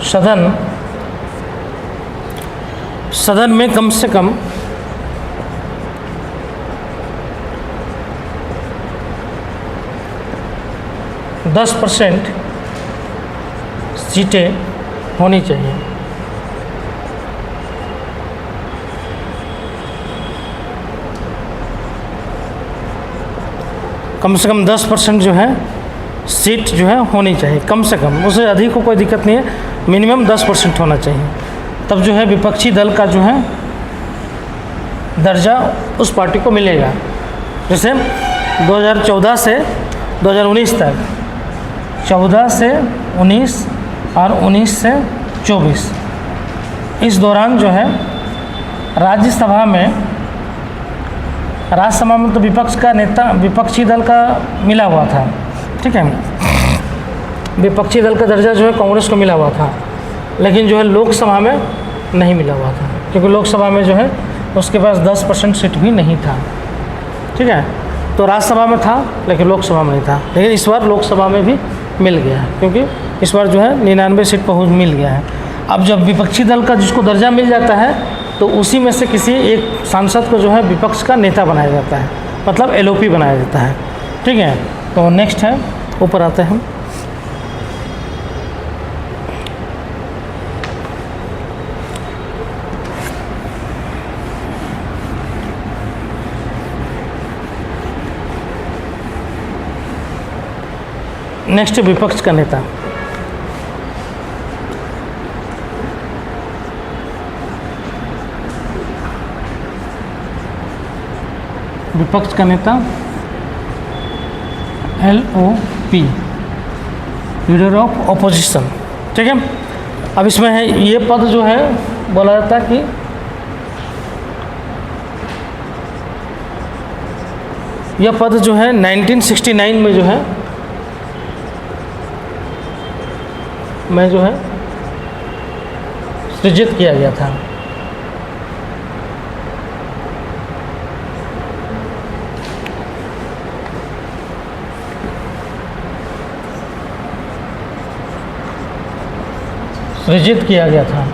सदन में कम से कम 10% सीटें होनी चाहिए। कम से कम 10% जो है सीट जो है होनी चाहिए, कम से कम, उससे अधिक को कोई दिक्कत नहीं है, मिनिमम 10% होना चाहिए। तब जो है विपक्षी दल का जो है दर्जा उस पार्टी को मिलेगा। जैसे 2014 से 2019 तक, 14 से 19 और 19 से 24, इस दौरान जो है राज्यसभा में तो विपक्ष का नेता, विपक्षी दल का मिला हुआ था, ठीक है। विपक्षी दल का दर्जा जो है कांग्रेस को मिला हुआ था, लेकिन जो है लोकसभा में नहीं मिला हुआ था, क्योंकि लोकसभा में जो है उसके पास 10% सीट भी नहीं था, ठीक है। तो राज्यसभा में था लेकिन लोकसभा में नहीं था, लेकिन इस बार लोकसभा में भी मिल गया है, क्योंकि इस बार जो है 99 सीट पहुँच मिल गया है। अब जब विपक्षी दल का जिसको दर्जा मिल जाता है तो उसी में से किसी एक सांसद को जो है विपक्ष का नेता बनाया जाता है, मतलब एलओपी बनाया जाता है, ठीक है। तो नेक्स्ट है, ऊपर आते हैं हम। नेक्स्ट विपक्ष का नेता। विपक्ष का नेता LOP, लीडर ऑफ ऑपोजिशन, ठीक है। अब इसमें है ये पद जो है बोला जाता है कि यह पद जो है 1969 में जो है सृजित किया गया था। सृजित किया गया था।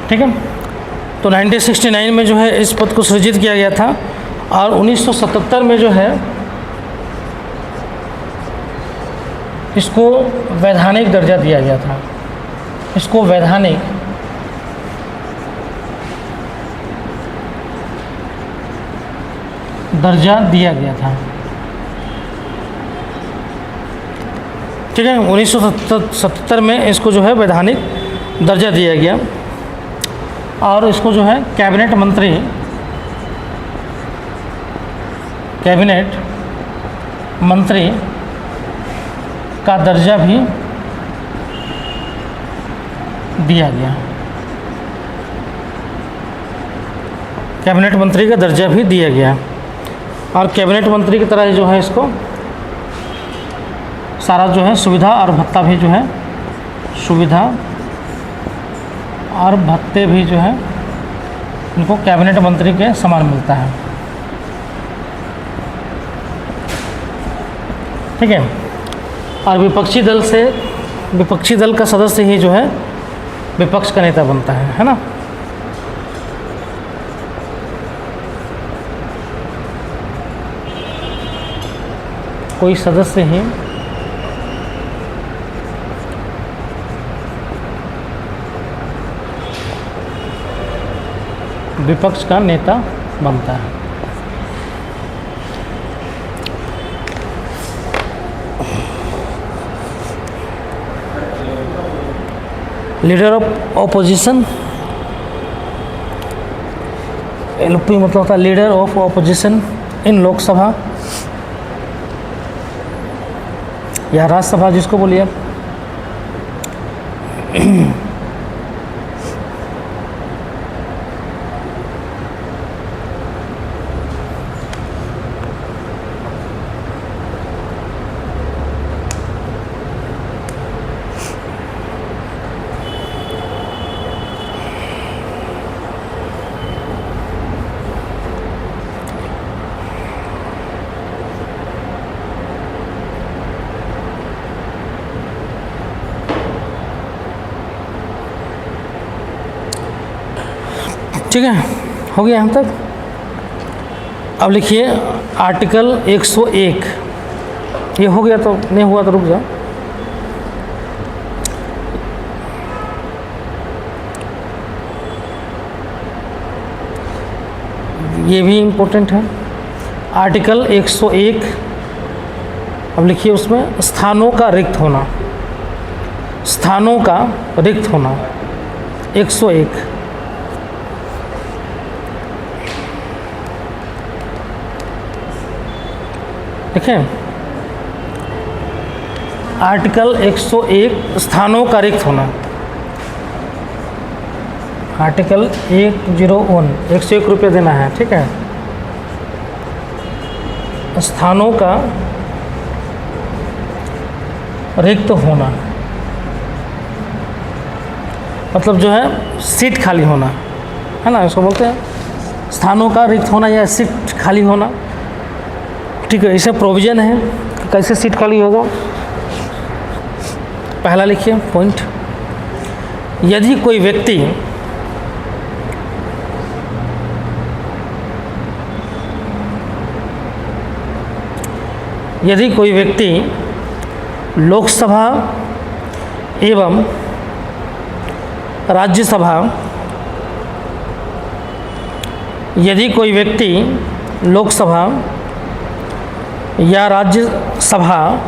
ठीक है, तो 1969 में जो है इस पद को सृजित किया गया था और 1977 में जो है इसको वैधानिक दर्जा दिया गया था। इसको वैधानिक दर्जा दिया गया था। ठीक है, 1977 में इसको जो है वैधानिक दर्जा दिया गया और इसको जो है कैबिनेट मंत्री का दर्जा भी दिया गया। कैबिनेट मंत्री का दर्जा भी दिया गया और कैबिनेट मंत्री की तरह जो है इसको सारा जो है सुविधा और भत्ता भी जो है सुविधा और भत्ते भी जो है इनको कैबिनेट मंत्री के समान मिलता है। ठीक है, और विपक्षी दल का सदस्य ही जो है विपक्ष का नेता बनता है ना। कोई सदस्य ही विपक्ष का नेता बनता है। लीडर ऑफ ऑपोजिशन, एलओपी मतलब होता है लीडर ऑफ ऑपोजिशन इन लोकसभा या राज्यसभा जिसको बोलिए आप। ठीक है, हो गया यहाँ तक। अब लिखिए आर्टिकल 101, ये हो गया तो नहीं हुआ तो रुक जाओ। ये भी इम्पोर्टेंट है, आर्टिकल 101। अब लिखिए उसमें स्थानों का रिक्त होना, स्थानों का रिक्त होना 101। देखें आर्टिकल 101 स्थानों का रिक्त होना, आर्टिकल 101 101 रुपये देना है, ठीक है। स्थानों का रिक्त होना मतलब जो है सीट खाली होना है ना, इसको बोलते हैं स्थानों का रिक्त होना या सीट खाली होना, ठीक है। इसे प्रोविज़न है कि कैसे सीट खाली होगा। पहला लिखिए पॉइंट, यदि कोई व्यक्ति लोकसभा एवं राज्यसभा, यदि कोई व्यक्ति लोकसभा या राज्यसभा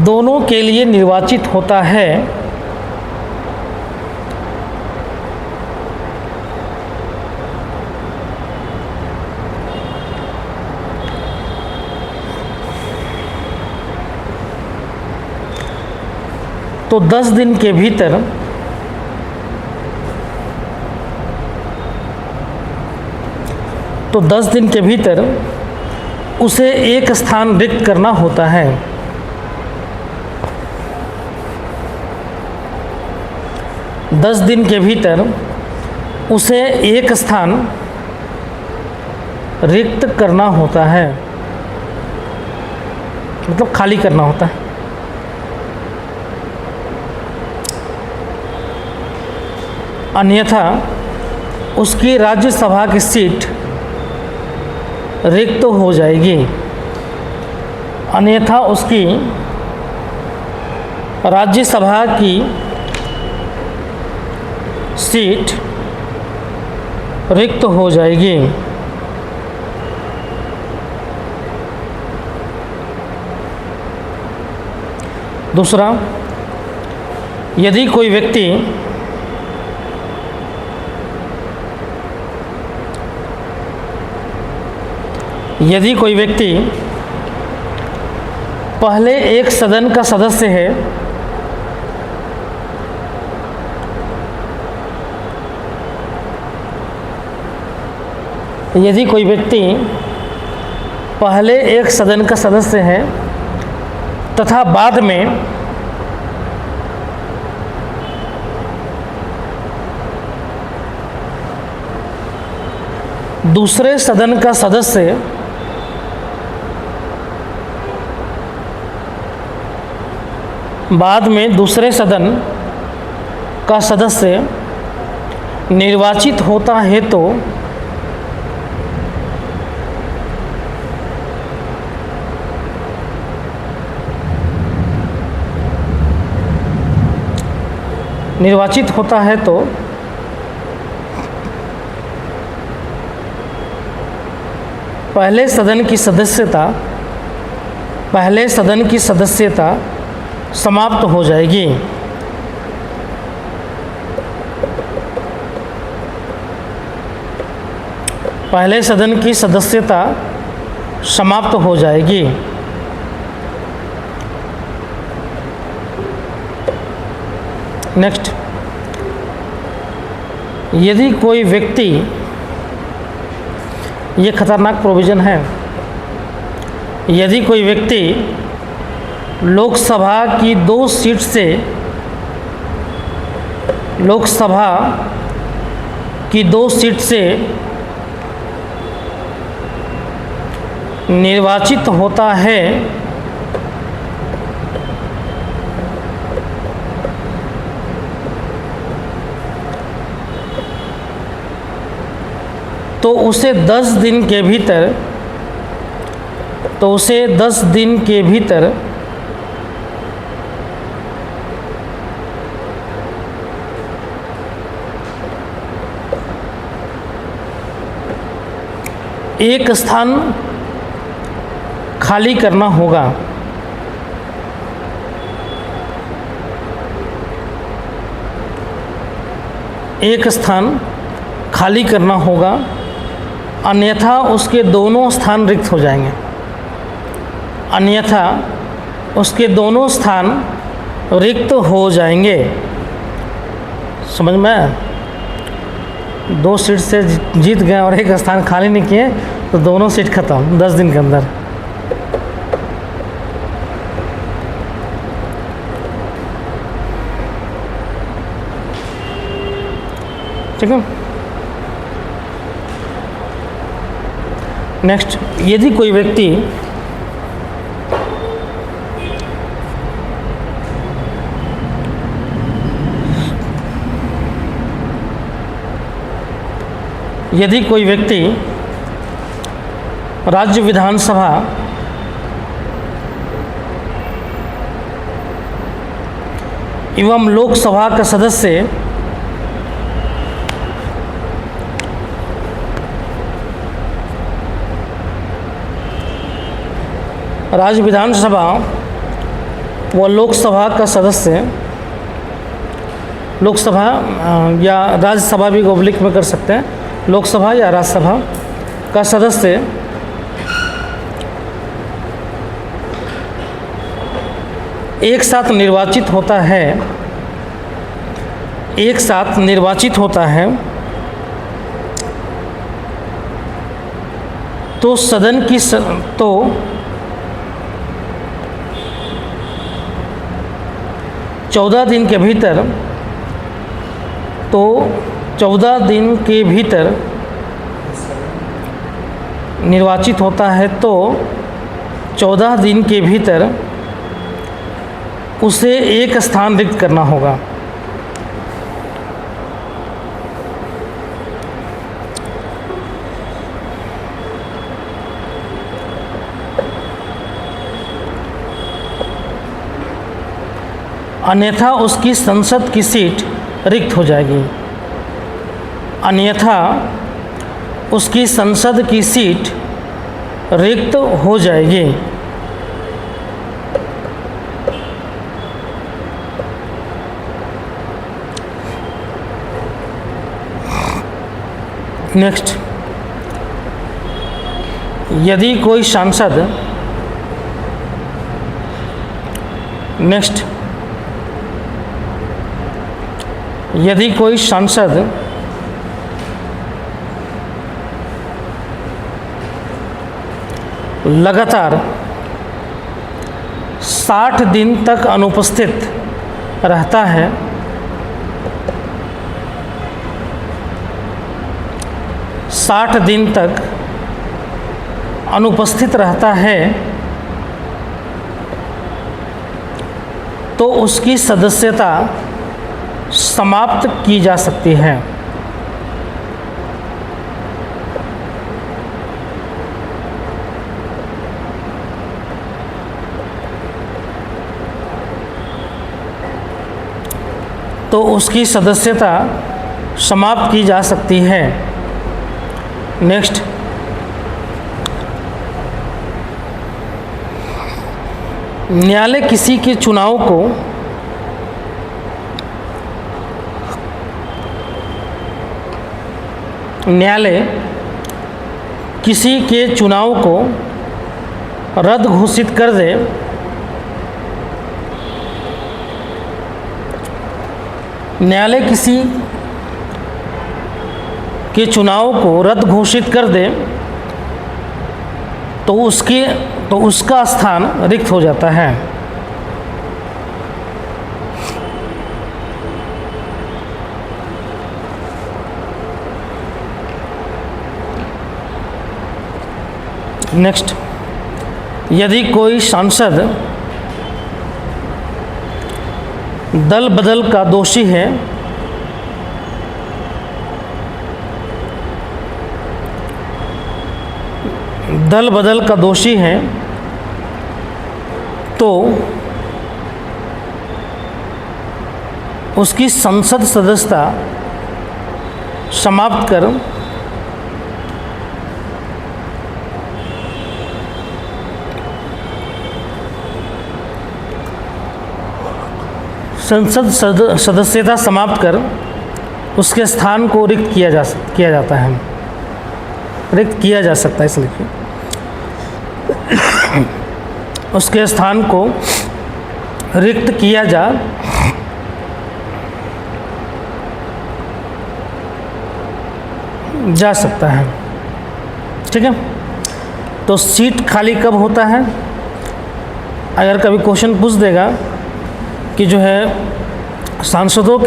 दोनों के लिए निर्वाचित होता है तो 10 दिन के भीतर उसे एक स्थान रिक्त करना होता है। 10 दिन के भीतर उसे एक स्थान रिक्त करना होता है, मतलब खाली करना होता है। अन्यथा उसकी राज्यसभा की सीट रिक्त हो जाएगी, अन्यथा उसकी राज्यसभा की सीट रिक्त हो जाएगी। दूसरा, यदि कोई व्यक्ति पहले एक सदन का सदस्य है तथा बाद में दूसरे सदन का सदस्य निर्वाचित होता है तो पहले सदन की सदस्यता समाप्त हो जाएगी। पहले सदन की सदस्यता समाप्त हो जाएगी। नेक्स्ट, यदि कोई व्यक्ति, ये खतरनाक प्रोविज़न है, यदि कोई व्यक्ति लोकसभा की 2 सीट से निर्वाचित होता है तो उसे 10 दिन के भीतर एक स्थान खाली करना होगा। एक स्थान खाली करना होगा, अन्यथा उसके दोनों स्थान रिक्त हो जाएंगे। अन्यथा उसके दोनों स्थान रिक्त हो जाएंगे। समझ में आया? 2 सीट से जीत गए और एक स्थान खाली नहीं किए तो दोनों सीट खत्म 10 दिन के अंदर। ठीक है। नेक्स्ट, यदि कोई व्यक्ति राज्य विधानसभा एवं लोकसभा का सदस्य राज्य विधानसभा व लोकसभा का सदस्य, लोकसभा या राज्यसभा भी ओब्लिक में कर सकते हैं, लोकसभा या राज्यसभा का सदस्य एक साथ निर्वाचित होता है तो सदन की 14 दिन के भीतर निर्वाचित होता है तो 14 दिन के भीतर उसे एक स्थान रिक्त करना होगा। अन्यथा उसकी संसद की सीट रिक्त हो जाएगी। अन्यथा उसकी संसद की सीट रिक्त हो जाएगी। नेक्स्ट, यदि कोई सांसद लगातार 60 दिन तक अनुपस्थित रहता है, तो उसकी सदस्यता समाप्त की जा सकती है। नेक्स्ट, न्यायालय किसी के चुनाव को रद्द घोषित कर दे तो उसका स्थान रिक्त हो जाता है। नेक्स्ट, यदि कोई सांसद दल बदल का दोषी है दल बदल का दोषी है तो उसकी संसद सदस्यता समाप्त कर सदस्यता समाप्त कर उसके स्थान को रिक्त किया जाता है, रिक्त किया जा सकता है, इसलिए उसके स्थान को रिक्त किया जा सकता है। ठीक है, तो सीट खाली कब होता है? अगर कभी क्वेश्चन पूछ देगा कि जो है सांसदों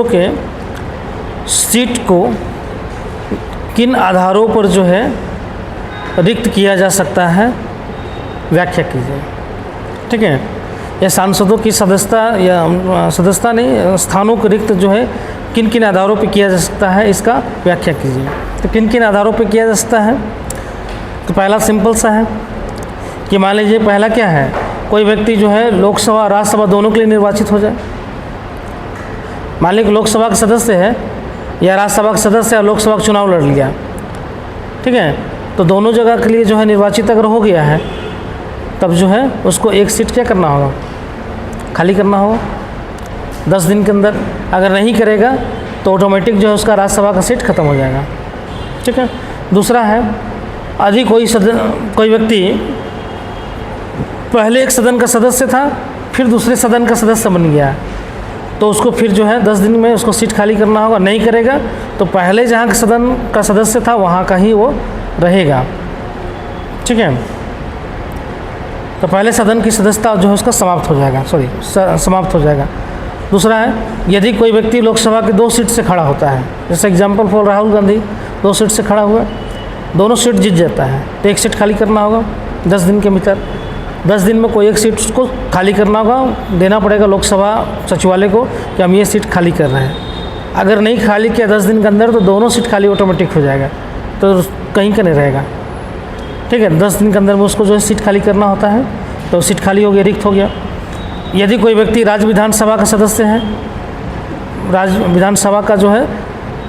के सीट को किन आधारों पर जो है रिक्त किया जा सकता है, व्याख्या कीजिए। ठीक है, या सांसदों की सदस्यता या सदस्यता नहीं, स्थानों को रिक्त जो है किन किन आधारों पर किया जा सकता है, इसका व्याख्या कीजिए। तो किन किन आधारों पर किया जा सकता है? तो पहला सिंपल सा है कि मान लीजिए पहला क्या है, कोई व्यक्ति जो है लोकसभा राज्यसभा दोनों के लिए निर्वाचित हो जाए। मान लीजिए लोकसभा का सदस्य है या राज्यसभा का सदस्य या लोकसभा का चुनाव लड़ लिया, ठीक है, तो दोनों जगह के लिए जो है निर्वाचित अगर हो गया है तब जो है उसको एक सीट क्या करना होगा, खाली करना होगा 10 दिन के अंदर। अगर नहीं करेगा तो ऑटोमेटिक जो है उसका राज्यसभा का सीट खत्म हो जाएगा। ठीक है, दूसरा है यदि कोई व्यक्ति पहले एक सदन का सदस्य था फिर दूसरे सदन का सदस्य बन गया तो उसको फिर जो है 10 दिन में उसको सीट खाली करना होगा। नहीं करेगा तो पहले जहाँ के सदन का सदस्य था वहाँ का ही वो रहेगा। ठीक है, तो पहले सदन की सदस्यता जो है उसका समाप्त हो जाएगा, समाप्त हो जाएगा। दूसरा है यदि कोई व्यक्ति लोकसभा के 2 सीट से खड़ा होता है, जैसे example for Rahul Gandhi 2 seat से खड़ा हुआ, दोनों सीट जीत जाता है तो एक सीट खाली करना होगा 10 दिन के भीतर। 10 दिन में कोई एक सीट उसको खाली करना होगा, देना पड़ेगा लोकसभा सचिवालय को कि हम ये सीट खाली कर रहे हैं। अगर नहीं खाली किया 10 दिन के अंदर तो दोनों सीट खाली ऑटोमेटिक हो जाएगा, तो कहीं का नहीं रहेगा। ठीक है, 10 दिन के अंदर में उसको जो है सीट खाली करना होता है तो सीट खाली हो गया, रिक्त हो गया। यदि कोई व्यक्ति राज्य विधानसभा का सदस्य है, राज्य विधानसभा का जो है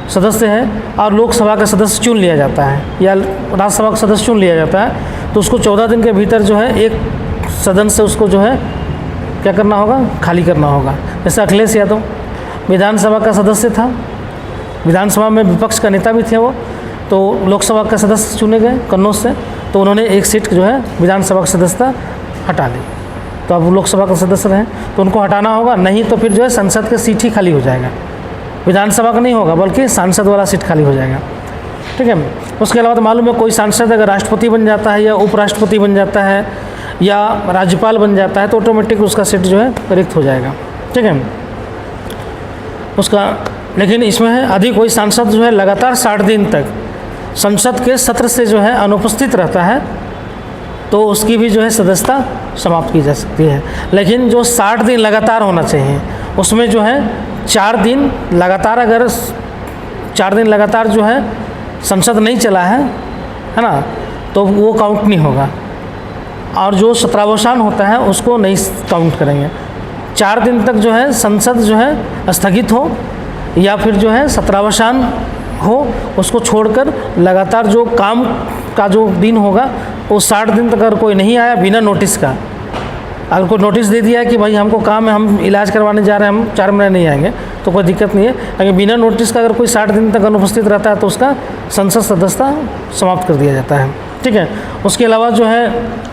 सदस्य है और लोकसभा का सदस्य चुन लिया जाता है या राज्यसभा का सदस्य चुन लिया जाता है तो उसको 14 दिन के भीतर जो है एक सदन से उसको जो है क्या करना होगा, खाली करना होगा। जैसे अखिलेश यादव विधानसभा का सदस्य था, विधानसभा में विपक्ष का नेता भी थे वो, तो लोकसभा का सदस्य चुने गए कन्नौज से, तो उन्होंने एक सीट जो है विधानसभा की सदस्यता हटा ली, तो अब लोकसभा का सदस्य रहे तो उनको हटाना होगा। नहीं तो फिर जो है संसद का सीट ही खाली हो जाएगा, विधानसभा का नहीं होगा बल्कि सांसद वाला सीट खाली हो जाएगा। ठीक है, उसके अलावा तो मालूम है कोई सांसद अगर राष्ट्रपति बन जाता है या उपराष्ट्रपति बन जाता है या राज्यपाल बन जाता है तो ऑटोमेटिक उसका सीट जो है रिक्त हो जाएगा। ठीक है, उसका लेकिन इसमें है यदि कोई सांसद जो है लगातार 60 दिन तक संसद के सत्र से जो है अनुपस्थित रहता है तो उसकी भी जो है सदस्यता समाप्त की जा सकती है। लेकिन जो 60 दिन लगातार होना चाहिए उसमें जो है 4 दिन लगातार, अगर 4 दिन लगातार जो है संसद नहीं चला है ना, तो वो काउंट नहीं होगा। और जो सत्रावसान होता है उसको नहीं काउंट करेंगे। 4 दिन तक जो है संसद जो है स्थगित हो या फिर जो है सत्रावसान हो, उसको छोड़कर लगातार जो काम का जो दिन होगा वो 60 दिन तक अगर कोई नहीं आया बिना नोटिस का, अगर कोई नोटिस दे दिया कि भाई हमको काम है, हम इलाज करवाने जा रहे हैं, हम 4 महीने नहीं आएंगे तो कोई दिक्कत नहीं है। लेकिन बिना नोटिस का अगर कोई 60 दिन तक अनुपस्थित रहता है तो उसका संसद सदस्यता समाप्त कर दिया जाता है। ठीक है, उसके अलावा जो है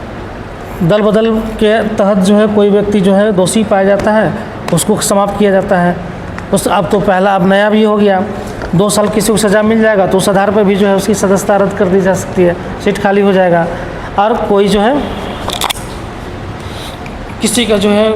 दल बदल के तहत जो है कोई व्यक्ति जो है दोषी पाया जाता है उसको समाप्त किया जाता है। उस अब तो पहला अब नया भी हो गया, 2 साल किसी को सज़ा मिल जाएगा तो उस आधार पर भी जो है उसकी सदस्यता रद्द कर दी जा सकती है, सीट खाली हो जाएगा। और कोई जो है किसी का जो है